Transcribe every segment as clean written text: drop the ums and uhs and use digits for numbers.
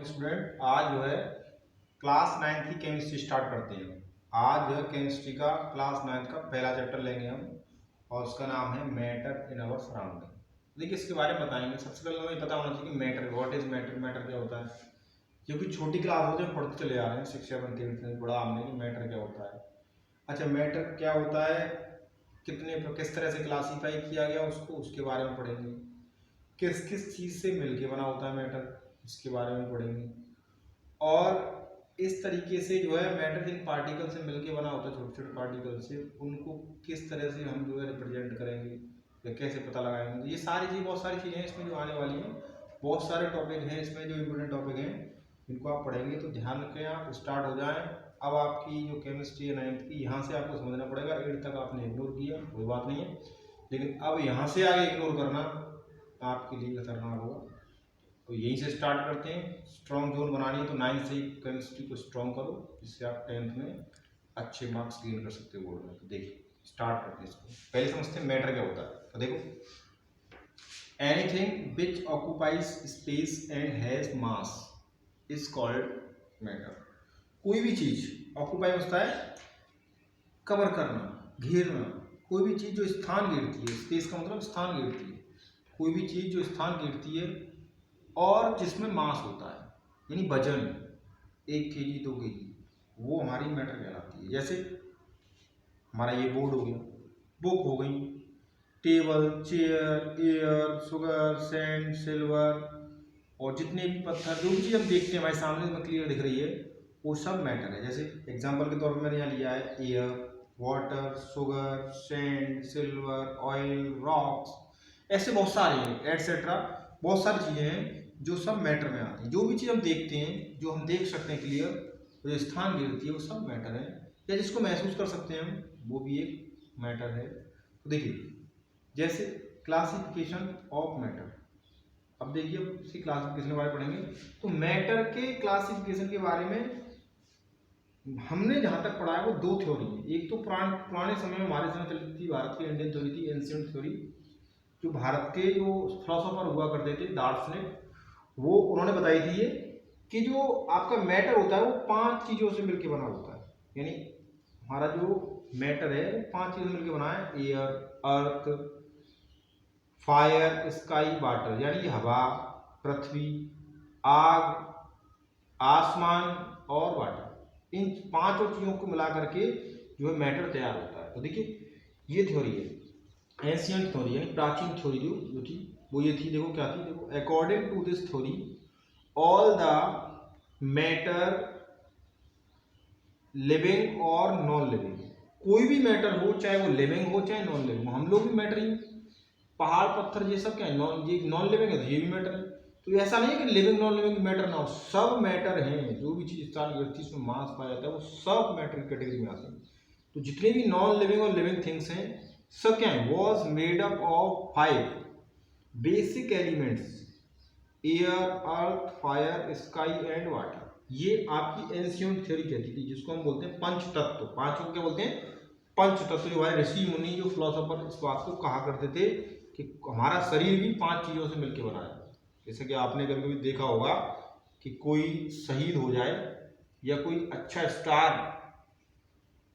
Student, आज जो है क्लास 9 की केमिस्ट्री स्टार्ट करते हैं। आज जो है केमिस्ट्री का क्लास 9 का पहला चैप्टर लेंगे हम और उसका नाम है मैटर इन अवर सराउंडिंग। देखिए इसके बारे में बताएंगे। सबसे पहले हमें पता होना चाहिए कि matter what is matter, matter क्या होता है। क्योंकि छोटी क्लास होती है पढ़ते चले आ रहे हैं, 6 7 8 में पढ़ा हमने कि मैटर क्या होता है। अच्छा, मैटर क्या होता है, किस तरह से क्लासीफाई किया गया उसको, उसके बारे में पढ़ेंगे। किस किस चीज़ से मिलके बना होता है मैटर, इसके बारे में पढ़ेंगे। और इस तरीके से जो है मैटर जिन पार्टिकल से मिलके बना होता है, छोटे छोटे पार्टिकल से, उनको किस तरह से हम जो है रिप्रेजेंट करेंगे या कैसे पता लगाएंगे। ये सारी चीज़, बहुत सारी चीज़ें इसमें जो आने वाली हैं, बहुत सारे टॉपिक हैं इसमें जो इम्पोर्टेंट टॉपिक हैं, इनको आप पढ़ेंगे। तो ध्यान रखें, आप स्टार्ट हो जाएं। अब आपकी जो केमिस्ट्री है 9th की, यहाँ से आपको समझना पड़ेगा। 8 तक आपने इग्नोर किया, कोई बात नहीं है, लेकिन अब यहाँ से आगे इग्नोर करना आपके लिए खतरनाक होगा। तो यहीं से स्टार्ट करते हैं। स्ट्रॉन्ग जोन बनानी है तो 9 से ही केमिस्ट्री को स्ट्रॉन्ग करो, जिससे आप 10th में अच्छे मार्क्स गेन कर सकते हो बोर्ड में। तो देखिए स्टार्ट करते हैं इसको। पहले समझते हैं मैटर क्या होता है। तो देखो, anything which occupies space and has mass is called matter. कोई भी चीज ऑक्यूपाई होता है कवर करना, घेरना। कोई भी चीज जो स्थान घेरती है, स्पेस का मतलब स्थान घेरती है, कोई भी चीज जो स्थान घेरती है और जिसमें मास होता है, यानी वजन 1 kg 2 kg, वो हमारी मैटर कहलाती है। जैसे हमारा ये बोर्ड हो गया, बुक हो गई, table, chair, air, sugar, sand, silver, और जितने भी पत्थर, जो भी चीज़ हम देखते हैं हमारे सामने में क्लियर दिख रही है, वो सब मैटर है। जैसे एग्जांपल के तौर पर मैंने यहाँ लिया है air, water, sugar, sand, silver, oil, rocks, ऐसे बहुत सारे हैं एटसेट्रा। बहुत सारी चीज़ें हैं जो सब मैटर में आती हैं। जो भी चीज़ हम देखते हैं, जो हम देख सकते हैं क्लियर, जो स्थान गिरती है, वो सब मैटर है। या जिसको महसूस कर सकते हैं हम, वो भी एक मैटर है। तो देखिए जैसे क्लासिफिकेशन ऑफ मैटर। अब देखिए इसकी क्लासिफिकेशन के बारे में पढ़ेंगे। तो मैटर के क्लासिफिकेशन के बारे में हमने जहाँ तक पढ़ा है वो 2 थ्योरी है। एक तो पुराने समय में, हमारे समय चलती थी भारत की इंडियन थ्योरी थी, एंशिएंट थ्योरी। जो भारत के जो फिलोसोफर हुआ करते थे, दार्शनिक, वो उन्होंने बताई थी ये कि जो आपका मैटर होता है वो 5 चीज़ों से मिलकर बना होता है। यानी हमारा जो मैटर है वो 5 चीज़ों से मिलकर बना है। एयर, अर्थ, फायर, स्काई, वाटर, यानी हवा, पृथ्वी, आग, आसमान और वाटर। इन 5 चीज़ों को मिला करके जो है मैटर तैयार होता है। तो देखिए ये थ्योरी है एंशिएंट थ्योरी, यानी प्राचीन थ्योरी जो थी वो ये थी। देखो क्या थी, देखो, according to this theory all the matter living और नॉन लिविंग, कोई भी मैटर हो, चाहे वो लिविंग हो चाहे नॉन लिविंग हो, हम लोग भी मैटर ही, पहाड़ पत्थर ये सब क्या है, ये नॉन लिविंग है तो ये भी मैटर है। तो ऐसा नहीं है कि लिविंग नॉन लिविंग मैटर ना हो, सब मैटर हैं। जो भी चीज स्थान गिरती है उसमें मास पाया जाता है, वो सब मैटर की कैटेगरी में आते हैं। तो जितने भी नॉन लिविंग और लिविंग थिंग्स हैं, सब क्या है, was made up of 5 basic elements, air, earth, fire, sky and water. ये आपकी एंशिएंट थ्योरी कहती थी, जिसको हम बोलते हैं पंच तत्व। 5 को क्या बोलते हैं, पंच तत्व। जो हमारे ऋषि मुनि, जो फिलोसोफर, इस बात को कहा करते थे कि हमारा शरीर भी 5 चीजों से मिलकर बना है। जैसे कि आपने कभी कभी देखा होगा कि कोई शहीद हो जाए या कोई अच्छा स्टार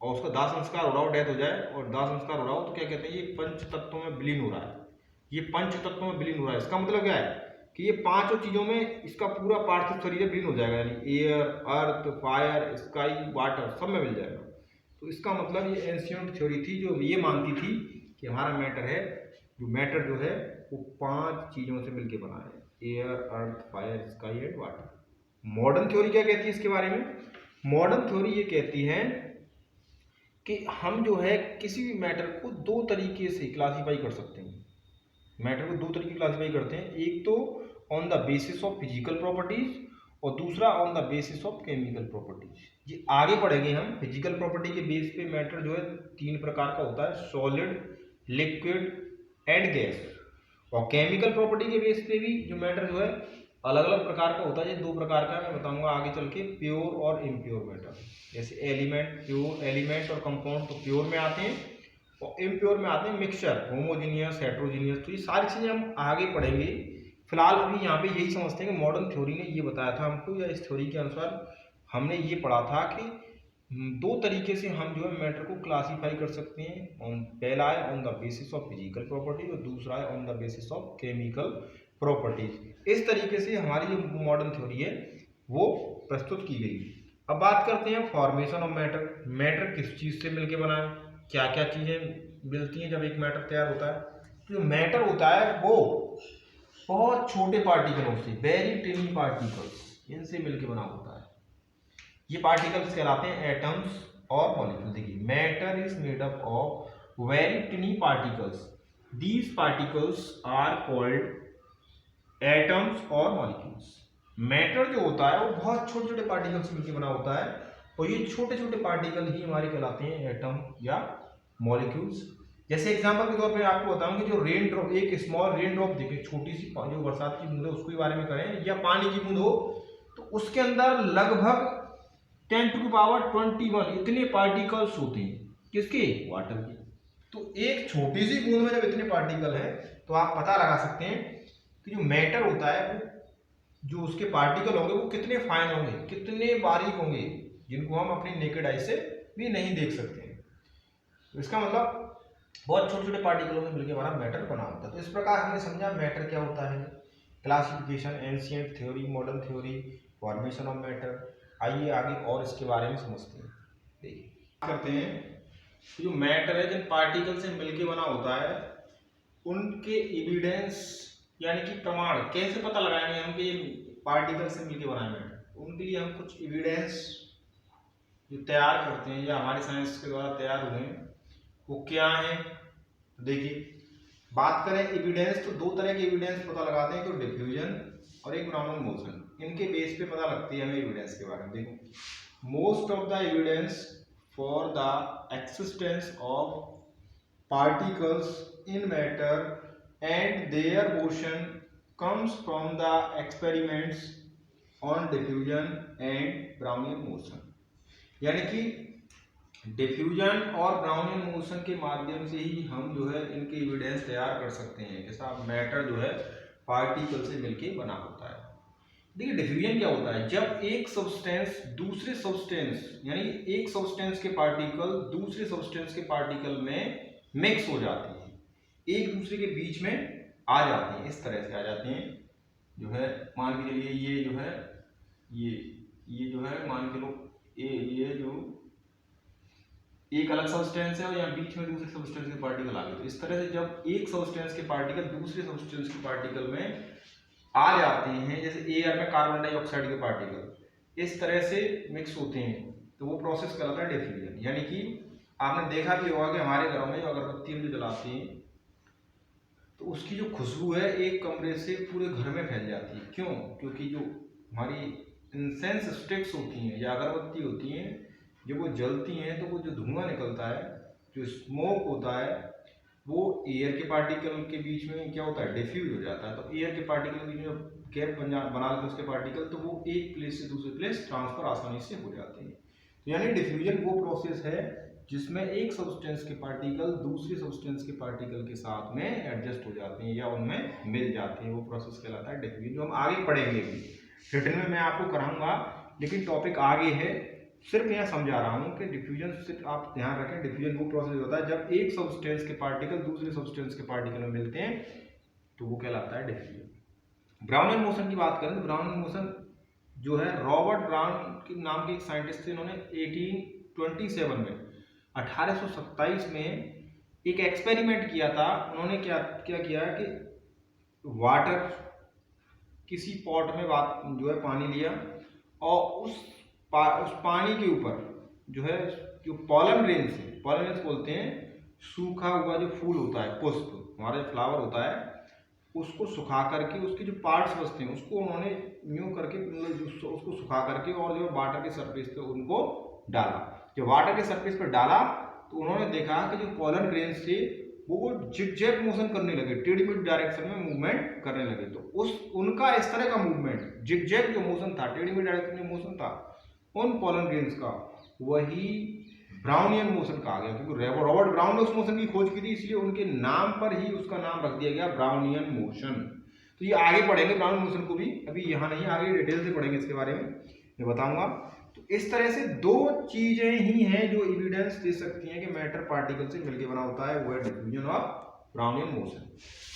और उसका दाह संस्कार हो रहा हो, डेथ हो जाए और दाह संस्कार हो रहा हो, तो क्या कहते हैं, ये पंच तत्वों में विलीन हो रहा है। ये पंच तत्वों में विलीन हो रहा है। इसका मतलब क्या है कि ये 5 चीजों में इसका पूरा पार्थिव शरीर विलीन हो जाएगा, यानी एयर, अर्थ, फायर, स्काई, वाटर, सब में मिल जाएगा। तो इसका मतलब ये एंशिएंट थ्योरी थी जो ये मानती थी कि हमारा मैटर है, जो मैटर जो है वो 5 चीजों से मिलकर बना है, air, earth, fire, sky and water. Modern theory क्या कहती है इसके बारे में? मॉडर्न थ्योरी ये कहती है कि हम जो है किसी भी मैटर को 2 तरीके से क्लासीफाई कर सकते हैं। मैटर को 2 तरीके से क्लासीफाई करते हैं। एक तो on the basis of physical properties और दूसरा on the basis of chemical properties. ये आगे पढ़ेंगे हम। फिजिकल प्रॉपर्टी के बेस पे मैटर जो है 3 प्रकार का होता है, सॉलिड, लिक्विड एंड गैस। और केमिकल प्रॉपर्टी के बेस पे भी जो मैटर जो है अलग अलग प्रकार का होता है। ये 2 प्रकार का मैं बताऊंगा आगे चल के, प्योर और इम्प्योर मैटर। जैसे एलिमेंट, प्योर एलिमेंट और कंपाउंड तो प्योर में आते हैं, और इम्प्योर में आते हैं मिक्सचर, होमोजीनियस, हेट्रोजीनियस। तो ये सारी चीज़ें हम आगे पढ़ेंगे फिलहाल अभी यहाँ पे यही समझते हैं कि मॉडर्न थ्योरी ने ये बताया था हमको, या इस थ्योरी के अनुसार हमने ये पढ़ा था कि दो तरीके से हम जो है मैटर को क्लासीफाई कर सकते हैं। पहला है on the basis of physical properties और दूसरा है on the basis of chemical properties. इस तरीके से हमारी जो मॉडर्न थ्योरी है वो प्रस्तुत की गई। अब बात करते हैं फॉर्मेशन ऑफ मैटर। मैटर किस चीज से मिलकर बना है, क्या क्या चीजें मिलती हैं जब एक मैटर तैयार होता है। तो जो मैटर होता है वो बहुत छोटे पार्टिकलों से, वेरी टिनी पार्टिकल्स, इनसे मिलकर बना होता है। ये पार्टिकल्स कहलाते हैं एटम्स और मॉलिक्यूल। देखिए matter is made up of very tiny particles, these particles are called atoms और मॉलिक्यूल्स। मैटर जो होता है वो बहुत छोटे छोटे पार्टिकल्स मिलकर बना होता है, और ये छोटे छोटे पार्टिकल ही हमारे कहलाते हैं एटम या मॉलिक्यूल्स। जैसे एग्जांपल के तौर पे आपको बताऊं कि जो रेन ड्रॉप, एक स्मॉल रेन ड्रॉप देखिए, छोटी सी जो बरसात की बूंद है उसके बारे में करें, या पानी की बूंद हो, तो उसके अंदर लगभग 10⁻21 इतने पार्टिकल्स होते हैं। किसके? वाटर के। तो एक छोटी सी बूंद में जब इतने पार्टिकल हैं तो आप पता लगा सकते हैं कि जो मैटर होता है वो, जो उसके पार्टिकल होंगे वो कितने फाइन होंगे, कितने बारीक होंगे, जिनको हम अपनी नेकेड आई से भी नहीं देख सकते हैं। तो इसका मतलब बहुत छोटे छोटे पार्टिकलों में मिलकर हमारा मैटर बना होता है। तो इस प्रकार हमने समझा मैटर क्या होता है, classification, ancient theory, modern theory, formation of matter. आइए आगे और इसके बारे में समझते हैं। देखिए करते हैं जो मैटर है जिन पार्टिकल से मिलकर बना होता है उनके एविडेंस यानी कि प्रमाण कैसे पता लगाएंगे हम कि ये पार्टिकल से मिलकर बना है मैटर। उनके लिए हम कुछ एविडेंस जो तैयार करते हैं या हमारे साइंस के द्वारा तैयार हुए हैं वो क्या है। देखिए बात करें एविडेंस तो दो तरह के एविडेंस पता लगाते हैं, तो डिफ्यूजन और एक ब्राउन मोशन। इनके बेस पे पता लगती है हमें एविडेंस के बारे में। देखो most of the evidence for the existence of particles in matter and their motion comes from the experiments on diffusion and Brownian motion। यानी कि डिफ्यूजन और ब्राउनियन मोशन के माध्यम से ही हम जो है इनके एविडेंस तैयार कर सकते हैं कि साहब मैटर जो है पार्टिकल से मिलके बना होता है। देखिए डिफ्यूजन क्या होता है, जब एक सब्सटेंस दूसरे सब्सटेंस यानी एक सब्सटेंस के पार्टिकल दूसरे सब्सटेंस के पार्टिकल में मिक्स हो जाती है, एक दूसरे के बीच में आ जाती हैं, इस तरह से आ जाती हैं। जो है मान के चलिए ये जो है ये जो है मान के लो ये जो एक अलग सब्सटेंस है और यहाँ बीच में दूसरे सब्सटेंस के पार्टिकल आ गए। तो इस तरह से जब एक सब्सटेंस के पार्टिकल दूसरे सब्सटेंस के पार्टिकल में आ जाते हैं, जैसे एयर में कार्बन डाइऑक्साइड के पार्टिकल इस तरह से मिक्स होते हैं, तो वो प्रोसेस कहलाता है डिफ्यूजन। यानी कि आपने देखा भी होगा कि हमारे घरों में जो अगरबत्ती हम जो जलाते हैं तो उसकी जो खुशबू है एक कमरे से पूरे घर में फैल जाती है। क्यों? क्योंकि जो हमारी इंसेंस स्टिक्स होती हैं या अगरबत्ती होती हैं, जब वो जलती हैं तो वो जो धुआं निकलता है, जो स्मोक होता है, वो एयर के पार्टिकल के बीच में क्या होता है, डिफ्यूज हो जाता है। तो एयर के पार्टिकल के बीच में गैप बना लेते हैं उसके पार्टिकल, तो वो एक प्लेस से दूसरे प्लेस ट्रांसफर आसानी से हो जाते हैं। तो यानी डिफ्यूजन वो प्रोसेस है जिसमें एक सब्सटेंस के पार्टिकल दूसरे सब्सटेंस के पार्टिकल के साथ में एडजस्ट हो जाते हैं या उनमें मिल जाते हैं, वो प्रोसेस कहलाता है डिफ्यूजन, जो हम आगे पढ़ेंगे भी। रिटर्न में मैं आपको कराऊंगा, लेकिन टॉपिक आगे है, सिर्फ यहाँ समझा रहा हूँ कि डिफ्यूजन सिर्फ आप ध्यान रखें। डिफ्यूजन वो प्रोसेस होता है जब एक सब्सटेंस के पार्टिकल दूसरे सब्सटेंस के पार्टिकल में मिलते हैं, तो वो कहलाता है डिफ्यूजन। ब्राउनियन मोशन की बात करें तो ब्राउनियन मोशन जो है रॉबर्ट ब्राउन के नाम के एक साइंटिस्ट थे, इन्होंने 1827 में 1827 में एक एक्सपेरिमेंट किया था। उन्होंने क्या किया कि वाटर किसी पॉट में जो है पानी लिया और उस पानी के ऊपर जो है जो पॉलन ग्रेन्स बोलते हैं, सूखा हुआ जो फूल होता है, पुष्प हमारा जो फ्लावर होता है, उसको सुखा करके उसके जो पार्ट्स बचते हैं उसको उन्होंने यूं करके उसको सुखा करके और जो वाटर के सरफेस पे उनको डाला। जब वाटर के सरफेस पर डाला तो उन्होंने देखा कि जो पॉलन ग्रेन्स थे वो जिगजैग मोशन करने लगे, टेढ़ी-मेढ़ी डायरेक्शन में मूवमेंट करने लगे। तो उनका इस तरह का मूवमेंट, जिगजैग जो मोशन था, टेढ़ी-मेढ़ी डायरेक्शन में मोशन था उन पॉलन ग्रेन्स का, वही ब्राउनियन मोशन कहा गया। क्योंकि रॉबर्ट ब्राउन ने उस मोशन की खोज की थी, इसलिए उनके नाम पर ही उसका नाम रख दिया गया ब्राउनियन मोशन। तो ये आगे पढ़ेंगे ब्राउनियन मोशन को भी, अभी यहाँ नहीं, आगे डिटेल से पढ़ेंगे इसके बारे में, मैं बताऊंगा। तो इस तरह से दो चीजें ही हैं जो एविडेंस दे सकती हैं कि मैटर पार्टिकल से मिलकर बना होता है, वो है डिफ्यूजन और ब्राउनियन मोशन।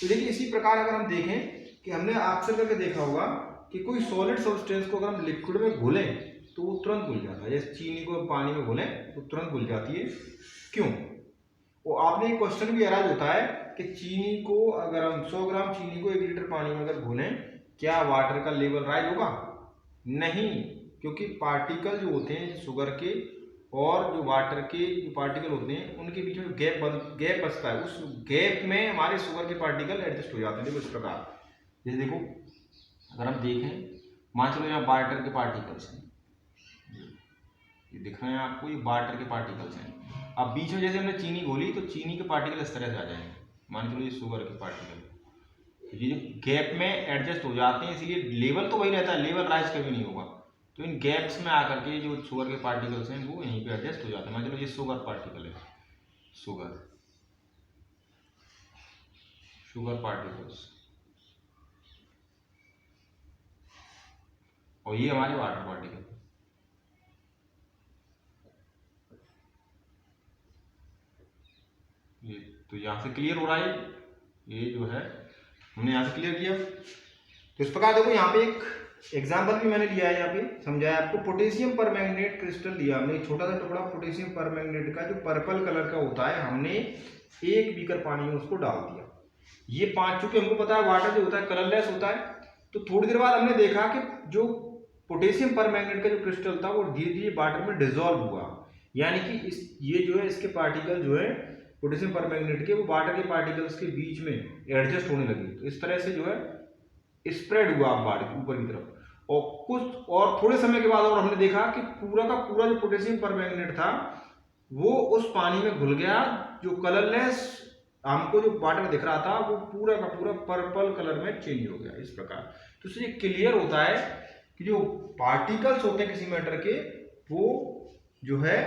तो देखिए इसी प्रकार अगर हम देखें कि हमने अक्सर करके देखा होगा कि कोई सॉलिड सब्सटेंस को अगर हम लिक्विड में घोलें तो वो तुरंत घुल जाता है, जैसे चीनी को पानी में घोलें तो तुरंत घुल जाती है, क्यों? वो आपने एक क्वेश्चन भी अराइज होता है कि चीनी को अगर हम 100 ग्राम चीनी को 1 लीटर पानी में अगर घोलें, क्या वाटर का लेवल राइज होगा? नहीं, क्योंकि पार्टिकल जो होते हैं शुगर के और जो वाटर के जो पार्टिकल होते हैं उनके बीच में गैप बचता है, उस गैप में हमारे शुगर के पार्टिकल एडजस्ट हो जाते हैं। देखो इस प्रकार, जैसे देखो अगर हम देखें, मान चलो यहाँ वाटर के पार्टिकल्स हैं, ये दिख रहे हैं आपको, ये वाटर के पार्टिकल्स हैं। अब बीच में जैसे हमने चीनी घोली तो चीनी के पार्टिकल इस तरह से आ जाएंगे, मान चलो ये शुगर के पार्टिकल, ये जो गैप में एडजस्ट हो जाते हैं, इसलिए लेवल तो वही रहता है, लेवल राइज कभी नहीं होगा। तो इन गैप्स में आकर के जो शुगर के पार्टिकल्स हैं वो यहीं पे एडजस्ट हो जाते हैं। मान चलो ये शुगर पार्टिकल है, शुगर पार्टिकल्स, और ये हमारे वाटर पार्टिकल। ये तो यहाँ से क्लियर हो रहा है, ये जो है हमने यहाँ से क्लियर किया। तो इस प्रकार देखो यहाँ पे एक एग्जाम्पल भी मैंने लिया है, यहाँ पे समझाया आपको। पोटेशियम परमैंगनेट क्रिस्टल लिया हमने, छोटा सा टुकड़ा पोटेशियम परमैंगनेट का जो पर्पल कलर का होता है, हमने 1 बीकर पानी में उसको डाल दिया। ये 5, चूंकि हमको पता है वाटर जो होता है कलरलेस होता है, तो थोड़ी देर बाद हमने देखा कि जो पोटेशियम परमैंगनेट का जो क्रिस्टल था वो धीरे धीरे वाटर में डिजोल्व हुआ, यानी कि ये जो है इसके पार्टिकल जो है पोटेशियम परमैंगनेट के, वो वाटर के पार्टिकल्स के बीच में एडजस्ट होने लगे। तो इस तरह से जो है स्प्रेड हुआ वाटर ऊपर की तरफ, और थोड़े समय के बाद और हमने देखा कि पूरा का पूरा जो पोटेशियम परमैंगनेट था वो उस पानी में घुल गया, जो कलरलेस हमको जो वाटर दिख रहा था वो पूरा का पूरा पर्पल कलर में चेंज हो गया। इस प्रकार तो इससे क्लियर होता है कि जो पार्टिकल्स होते हैं किसी मैटर के, वो जो है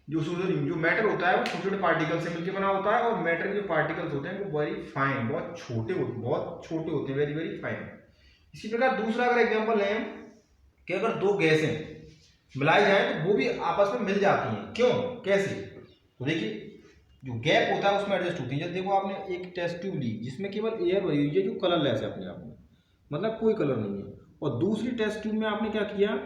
जो मैटर होता है वो छोटे छोटे पार्टिकल से मिलकर बना होता है, और मैटर के जो पार्टिकल्स होते हैं वो वेरी फाइन, बहुत छोटे होते हैं, वेरी वेरी फाइन। इसी प्रकार दूसरा अगर एग्जांपल लें कि अगर 2 गैसें मिलाई जाए तो वो भी आपस में मिल जाती हैं, क्यों, कैसे? तो देखिए जो गैप होता है उसमें एडजस्ट होती है। जब देखो आपने एक टेस्ट ट्यूब ली जिसमें केवल एयर भरी हुई है जो कलरलेस है अपने आप में, मतलब कोई कलर नहीं है, और दूसरी टेस्ट ट्यूब में आपने क्या किया,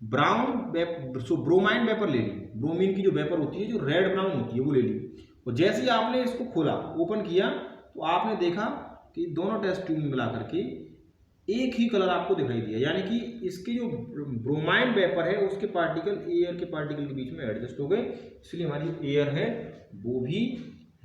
ब्रोमाइन वेपर ले ली, ब्रोमीन की जो वेपर होती है जो रेड ब्राउन होती है वो ले ली, और जैसे ही आपने इसको खोला, ओपन किया, तो आपने देखा कि दोनों टेस्ट ट्यूब में मिला करके एक ही कलर आपको दिखाई दिया, यानी कि इसकी जो ब्रोमाइन वेपर है उसके पार्टिकल एयर के पार्टिकल के बीच में एडजस्ट हो गए, इसलिए हमारी जो एयर है वो भी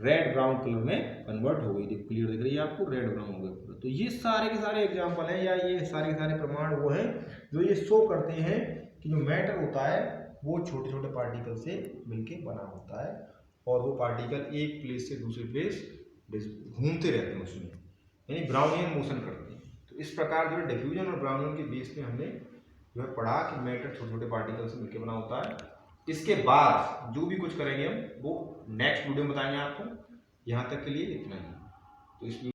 रेड ब्राउन कलर में कन्वर्ट हो गई। देखो क्लियर दिख रही है आपको, रेड ब्राउन हो गया। तो ये सारे के सारे एग्जाम्पल हैं, या ये सारे के सारे प्रमाण वो हैं जो ये शो करते हैं कि जो मैटर होता है वो छोटे छोटे पार्टिकल से मिलके बना होता है, और वो पार्टिकल एक प्लेस से दूसरे प्लेस घूमते रहते हैं उसमें, यानी ब्राउनियन मोशन करते हैं। तो इस प्रकार जो है डिफ्यूजन और ब्राउनियन के बेस पे हमने जो है पढ़ा कि मैटर छोटे छोटे पार्टिकल से मिलकर बना होता है। इसके बाद जो भी कुछ करेंगे हम वो नेक्स्ट वीडियो में बताएंगे आपको। यहाँ तक के लिए इतना ही। तो इस